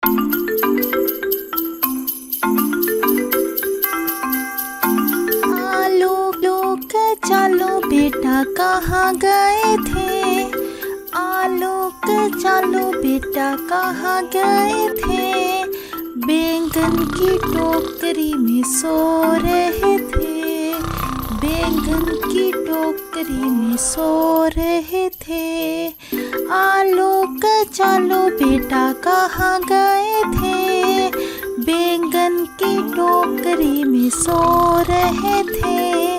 आलोक चलो बेटा कहाँ गए थे? आलोक चलो बेटा कहाँ गए थे? बैंगन की टोकरी में सो रहे थे। बैंगन की टोकरी में सो रहे थे। आलोक चलो बेटा कहाँ गए थे? बैंगन की टोकरी में सो रहे थे।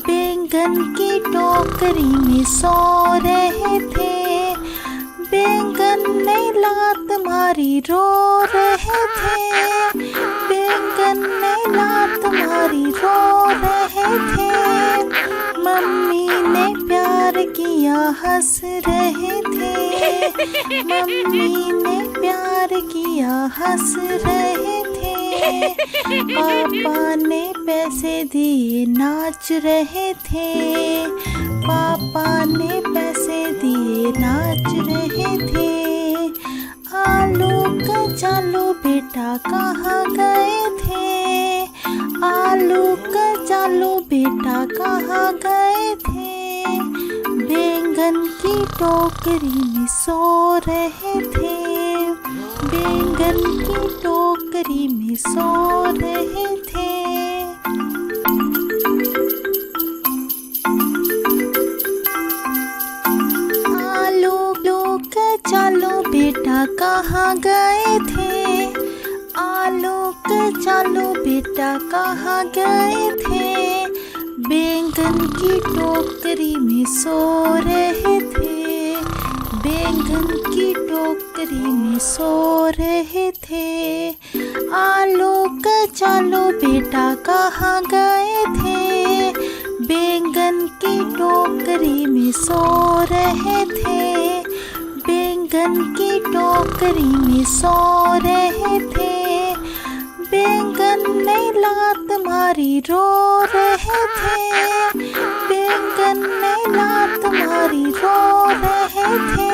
बैंगन की टोकरी में सो रहे थे। बैंगन ने लात मारी रो रहे थे। बैंगन ने लात मारी रो रहे थे। मम्मी ने प्यार किया हंस रहे थे। मम्मी ने प्यार किया हंस रहे थे। पापा ने पैसे दिए नाच रहे थे। पापा ने पैसे दिए नाच रहे थे। आलोक चलो बेटा कहाँ गए थे? आलोक चलो बेटा कहाँ गए थे? बैंगन की टोकरी में सो रहे थे। बैंगन की टोकरी में सो रहे थे। आलोक चलो बेटा कहाँ गए थे? आलोक चलो बेटा कहाँ गए थे? बैंगन की टोकरी में सो रहे थे। बैंगन की टोकरी में सो रहे थे। आलोक चलो बेटा कहाँ गए थे? बैंगन की टोकरी में सो रहे थे। बैंगन की टोकरी में सो रहे थे। बैंगन ने लात मारी रो रहे थे। बैंगन ने लात मारी रो रहे थे।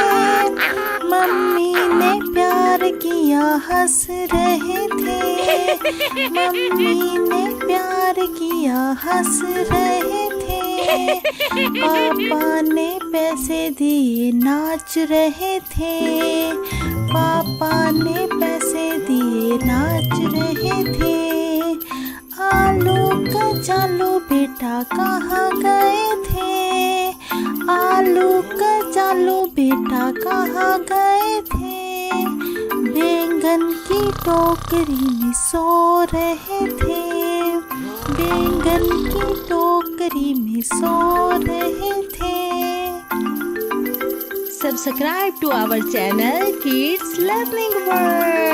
मम्मी ने प्यार किया हंस रहे थे। मम्मी ने प्यार किया हंस रहे थे। पापा ने पैसे दिए नाच रहे थे। पापा ने पैसे दिए नाच रहे थे। आलोक चलो बेटा कहाँ गए थे? आलोक चलो बेटा कहाँ गए थे? बैंगन की टोकरी में सो रहे थे। बैंगन की टोकरी में सो रहे थे। Subscribe to our channel Kids Learning World.